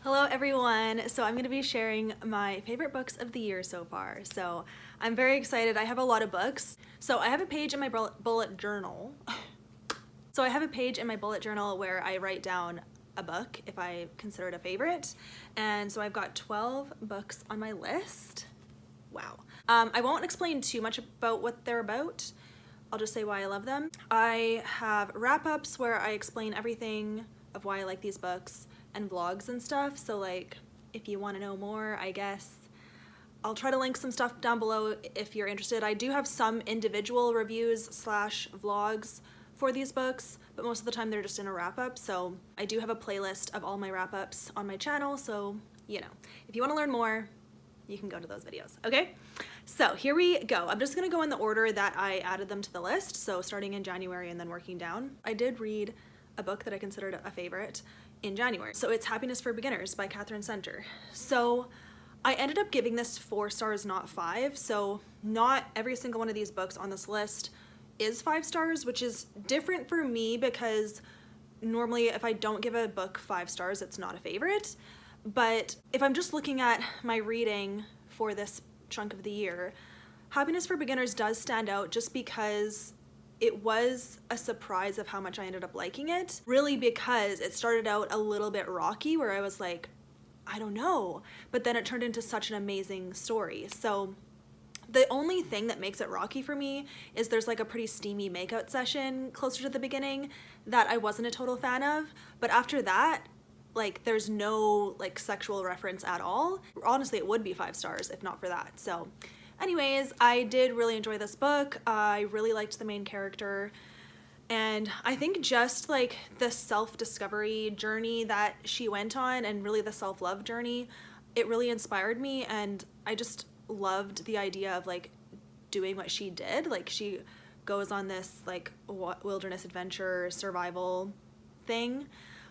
Hello everyone! So I'm going to be sharing my favorite books of the year so far. So I'm very excited. I have a lot of books. So I have a page in my bullet journal. Where I write down a book if I consider it a favorite. And so I've got 12 books on my list. Wow. I won't explain too much about what they're about. I'll just say why I love them. I have wrap-ups where I explain everything of why I like these books and vlogs and stuff. So like, if you want to know more, I guess I'll try to link some stuff down below if you're interested. I do have some individual reviews slash vlogs for these books, but most of the time they're just in a wrap-up. So I do have a playlist of all my wrap-ups on my channel. So, you know, if you want to learn more, you can go to those videos, okay? So here we go. I'm just gonna go in the order that I added them to the list. So starting in January and then working down. I did read a book that I considered a favorite in January. So it's Happiness for Beginners by Catherine Center. So I ended up giving this 4 stars, not 5. So not every single one of these books on this list is 5 stars, which is different for me because normally if I don't give a book 5 stars, it's not a favorite. But if I'm just looking at my reading for this chunk of the year, Happiness for Beginners does stand out just because it was a surprise of how much I ended up liking it. Really because it started out a little bit rocky where I was like, I don't know, but then it turned into such an amazing story. So the only thing that makes it rocky for me is there's like a pretty steamy makeout session closer to the beginning that I wasn't a total fan of, but after that, like there's no like sexual reference at all. Honestly, it would be 5 stars if not for that. So anyways, I did really enjoy this book. I really liked the main character. And I think just like the self-discovery journey that she went on and really the self-love journey, it really inspired me. And I just loved the idea of like doing what she did. Like she goes on this like wilderness adventure survival thing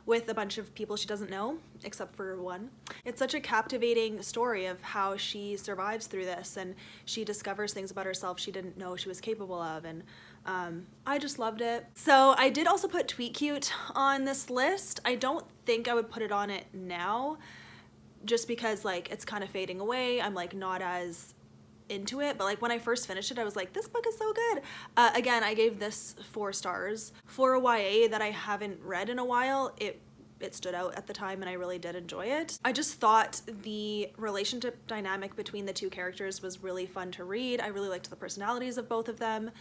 with a bunch of people she doesn't know, except for one. It's such a captivating story of how she survives through this and she discovers things about herself she didn't know she was capable of, and I just loved it. So I did also put Tweet Cute on this list. I don't think I would put it on it now, just because like it's kind of fading away. I'm like not as into it, but like when I first finished it I was like, this book is so good. Again, I gave this 4 stars. For a YA that I haven't read in a while, it stood out at the time and I really did enjoy it. I just thought the relationship dynamic between the 2 characters was really fun to read. I really liked the personalities of both of them,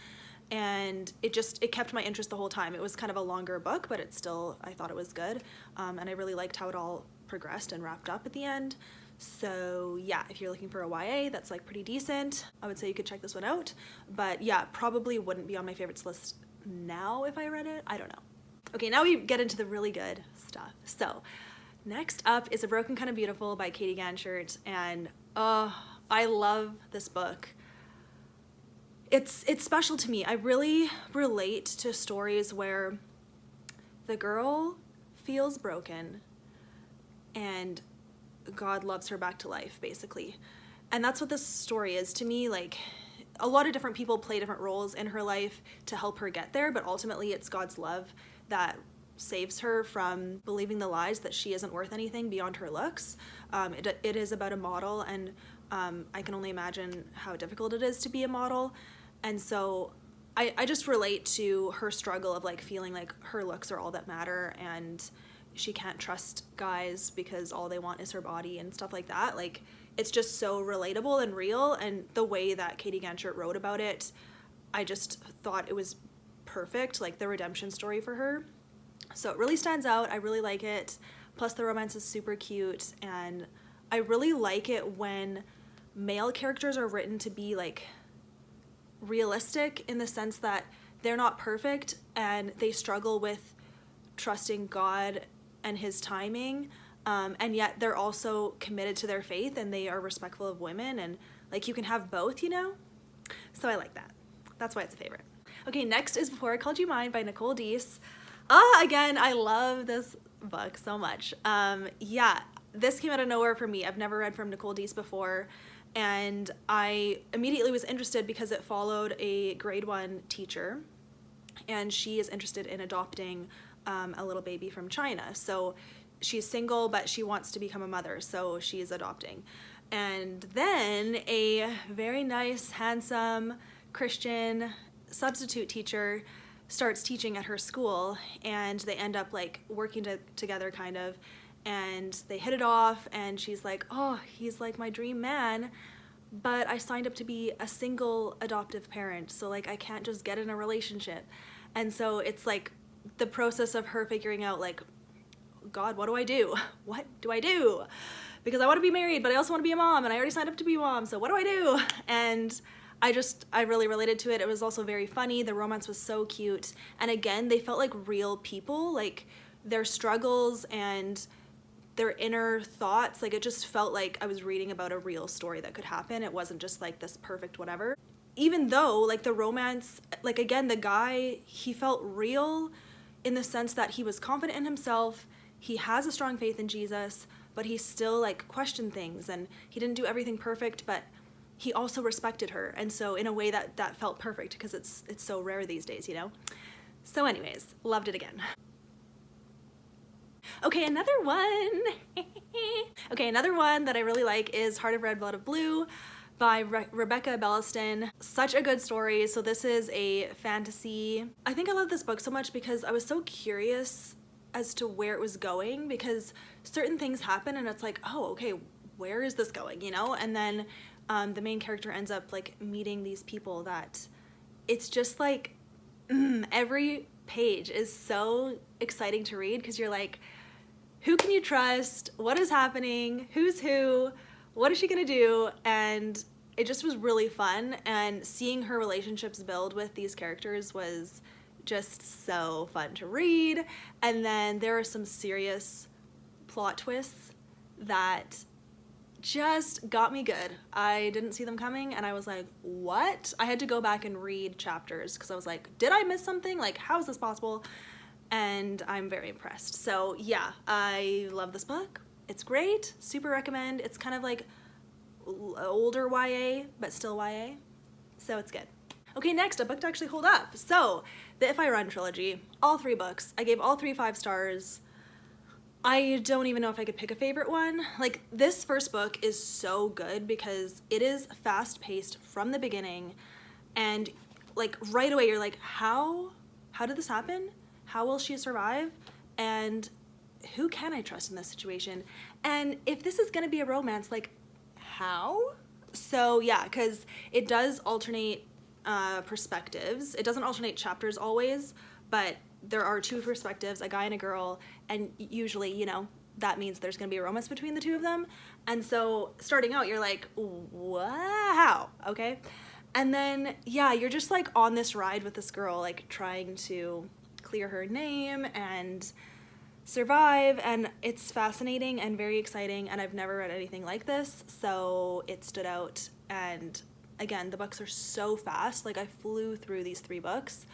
and it kept my interest the whole time. It was kind of a longer book, but I thought it was good, and I really liked how it all progressed and wrapped up at the end. So yeah, if you're looking for a YA that's like pretty decent, I would say you could check this one out. But yeah, probably wouldn't be on my favorites list now if I read it. I don't know. Okay, now we get into the really good stuff. So next up is A Broken Kind of Beautiful by Katie Ganchert, and I love this book. It's special to me. I really relate to stories where the girl feels broken and God loves her back to life, basically. And that's what this story is to me. Like, a lot of different people play different roles in her life to help her get there, but ultimately it's God's love that saves her from believing the lies that she isn't worth anything beyond her looks. It is about a model, and I can only imagine how difficult it is to be a model. And so I just relate to her struggle of like feeling like her looks are all that matter, and she can't trust guys because all they want is her body and stuff like that. Like, it's just so relatable and real, and the way that Katie Ganchert wrote about it, I just thought it was perfect, like the redemption story for her. So it really stands out. I really like it. Plus the romance is super cute, and I really like it when male characters are written to be like realistic in the sense that they're not perfect and they struggle with trusting God and his timing, and yet they're also committed to their faith and they are respectful of women, and like you can have both, you know? So I like that. That's why it's a favorite. Okay, next is Before I Called You Mine by Nicole Deese. Again, I love this book so much. Yeah, this came out of nowhere for me. I've never read from Nicole Deese before, and I immediately was interested because it followed a grade 1 teacher, and she is interested in adopting a little baby from China. So she's single, but she wants to become a mother, so she's adopting. And then a very nice, handsome Christian substitute teacher starts teaching at her school, and they end up like working together kind of, and they hit it off, and she's like, oh, he's like my dream man, but I signed up to be a single adoptive parent, so like I can't just get in a relationship. And so it's like the process of her figuring out like, God, what do I do? What do I do? Because I want to be married, but I also want to be a mom, and I already signed up to be a mom, so what do I do? And I really related to it. It was also very funny. The romance was so cute. And again, they felt like real people, like their struggles and their inner thoughts. Like it just felt like I was reading about a real story that could happen. It wasn't just like this perfect whatever. Even though like the romance, like again, the guy, he felt real in the sense that he was confident in himself. He has a strong faith in Jesus, but he still like questioned things, and he didn't do everything perfect, but he also respected her. And so in a way that felt perfect, because it's so rare these days, you know? So anyways, loved it again. Okay, another one. Okay, another one that I really like is Heart of Red, Blood of Blue by Rebecca Belliston. Such a good story. So this is a fantasy. I think I love this book so much because I was so curious as to where it was going, because certain things happen and it's like, oh, okay, where is this going, you know? And then the main character ends up like meeting these people that it's just like every page is so exciting to read, because you're like, who can you trust? What is happening? Who's who? What is she gonna do? And it just was really fun, and seeing her relationships build with these characters was just so fun to read. And then there are some serious plot twists that just got me good. I didn't see them coming, and I was like, what? I had to go back and read chapters because I was like, did I miss something? Like, how is this possible? And I'm very impressed. So yeah, I love this book. It's great, super recommend. It's kind of like older YA, but still YA, so it's good. Okay, next, a book to actually hold up. So, the If I Run trilogy, all 3 books. I gave all 3 5 stars. I don't even know if I could pick a favorite one. Like, this first book is so good because it is fast-paced from the beginning, and like right away you're like, how did this happen? How will she survive? And who can I trust in this situation? And if this is gonna be a romance, like, how? So yeah, because it does alternate perspectives. It doesn't alternate chapters always, but there are 2 perspectives, a guy and a girl, and usually, you know, that means there's gonna be a romance between the 2 of them. And so starting out, you're like, wow, okay? And then, yeah, you're just like on this ride with this girl, like trying to clear her name and survive, and it's fascinating and very exciting, and I've never read anything like this, so it stood out. And again, the books are so fast, like I flew through these 3 books,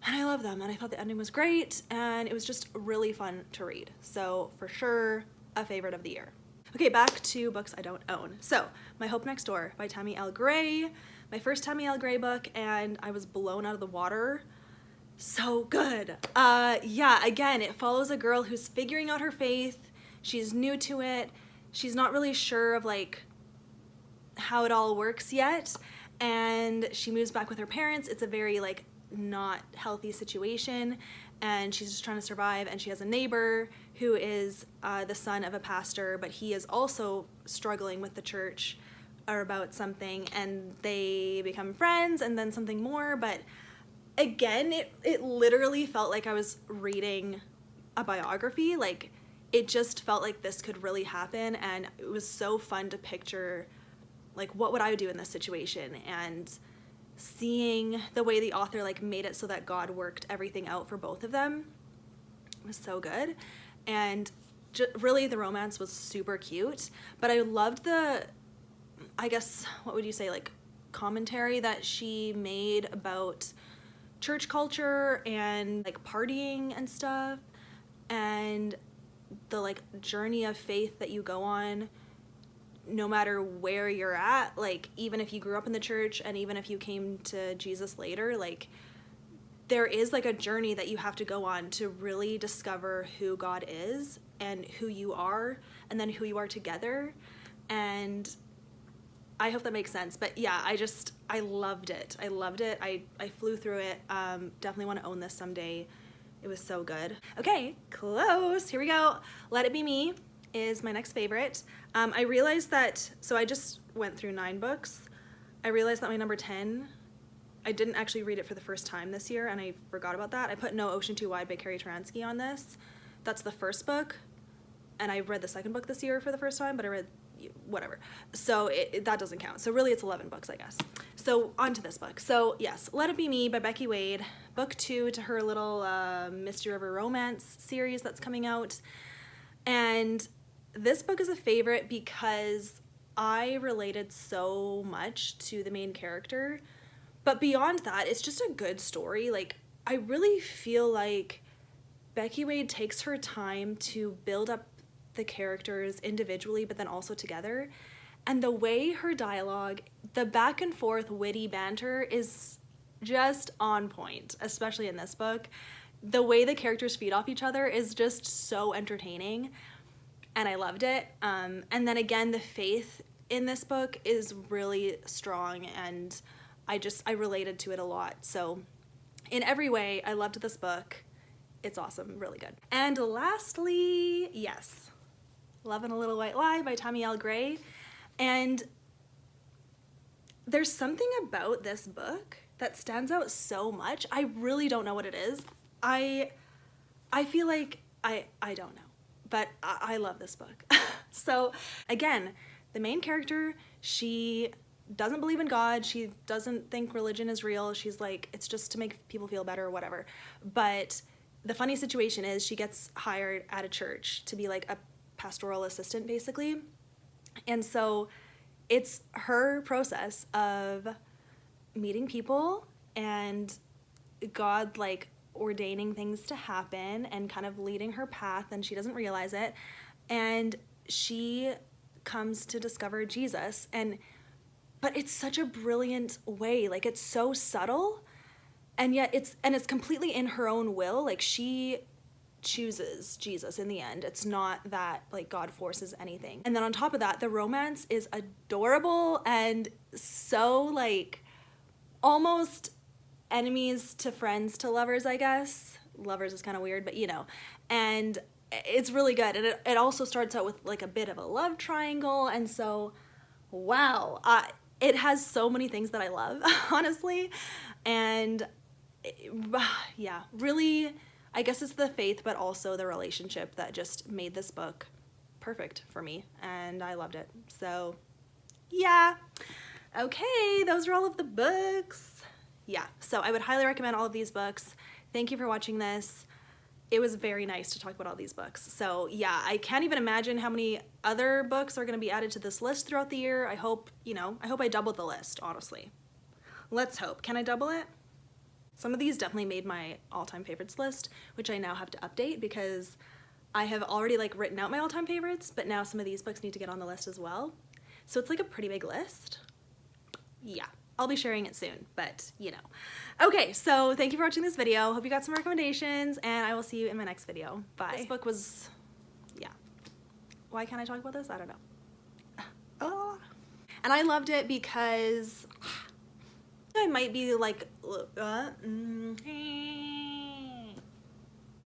and I love them, and I thought the ending was great, and it was just really fun to read. So for sure, a favorite of the year. Okay, back to books I don't own. So, My Hope Next Door by Tammy L. Gray. My first Tammy L. Gray book, and I was blown out of the water. So good. Yeah, again, it follows a girl who's figuring out her faith. She's new to it. She's not really sure of like how it all works yet, and she moves back with her parents. It's a very like not healthy situation, and she's just trying to survive. And she has a neighbor who is the son of a pastor, but he is also struggling with the church or about something, and they become friends and then something more. But again, it literally felt like I was reading a biography. Like, it just felt like this could really happen, and it was so fun to picture like what would I do in this situation, and seeing the way the author like made it so that God worked everything out for both of them was so good. And really the romance was super cute, but I loved the, I guess, what would you say, like commentary that she made about church culture and like partying and stuff, and the like journey of faith that you go on no matter where you're at, like even if you grew up in the church and even if you came to Jesus later, like there is like a journey that you have to go on to really discover who God is and who you are, and then who you are together. And I hope that makes sense. But yeah, I loved it. I loved it. I flew through it. Definitely want to own this someday. It was so good. Okay, close. Here we go. Let It Be Me is my next favorite. I realized that, so I just went through 9 books. I realized that my number 10, I didn't actually read it for the first time this year, and I forgot about that. I put No Ocean Too Wide by Carrie Taransky on this. That's the first book, and I read the second book this year for the first time, but I read whatever. So that doesn't count. So really it's 11 books, I guess. So on to this book. So yes, Let It Be Me by Becky Wade, book 2 to her little Misty River romance series that's coming out. And this book is a favorite because I related so much to the main character. But beyond that, it's just a good story. Like, I really feel like Becky Wade takes her time to build up the characters individually, but then also together. And the way her dialogue, the back and forth witty banter is just on point, especially in this book. The way the characters feed off each other is just so entertaining, and I loved it. And then again, the faith in this book is really strong, and I related to it a lot. So in every way, I loved this book. It's awesome, really good. And lastly, yes, Love and a Little White Lie by Tammy L. Gray. And there's something about this book that stands out so much. I really don't know what it is. I feel like I don't know, but I love this book. So again, the main character, she doesn't believe in God. She doesn't think religion is real. She's like, it's just to make people feel better or whatever. But the funny situation is she gets hired at a church to be like a pastoral assistant, basically. And so it's her process of meeting people and God like ordaining things to happen and kind of leading her path, and she doesn't realize it. And she comes to discover Jesus, but it's such a brilliant way. Like, it's so subtle, and yet it's completely in her own will. Like, she chooses Jesus in the end. It's not that like God forces anything. And then on top of that, the romance is adorable and so like almost enemies to friends to lovers, I guess. Lovers is kind of weird, but you know. And it's really good. And it also starts out with like a bit of a love triangle. And so, wow, it has so many things that I love, honestly. And yeah, really, I guess it's the faith, but also the relationship that just made this book perfect for me, and I loved it. So yeah, okay, those are all of the books. Yeah, so I would highly recommend all of these books. Thank you for watching this. It was very nice to talk about all these books. So yeah, I can't even imagine how many other books are going to be added to this list throughout the year. I hope I doubled the list, honestly. Let's hope. Can I double it? Some of these definitely made my all-time favorites list, which I now have to update because I have already like written out my all-time favorites, but now some of these books need to get on the list as well. So it's like a pretty big list. Yeah, I'll be sharing it soon, but you know. Okay, so thank you for watching this video. Hope you got some recommendations, and I will see you in my next video. Bye. This book was, yeah. Why can't I talk about this? I don't know. Oh. And I loved it because I might be like,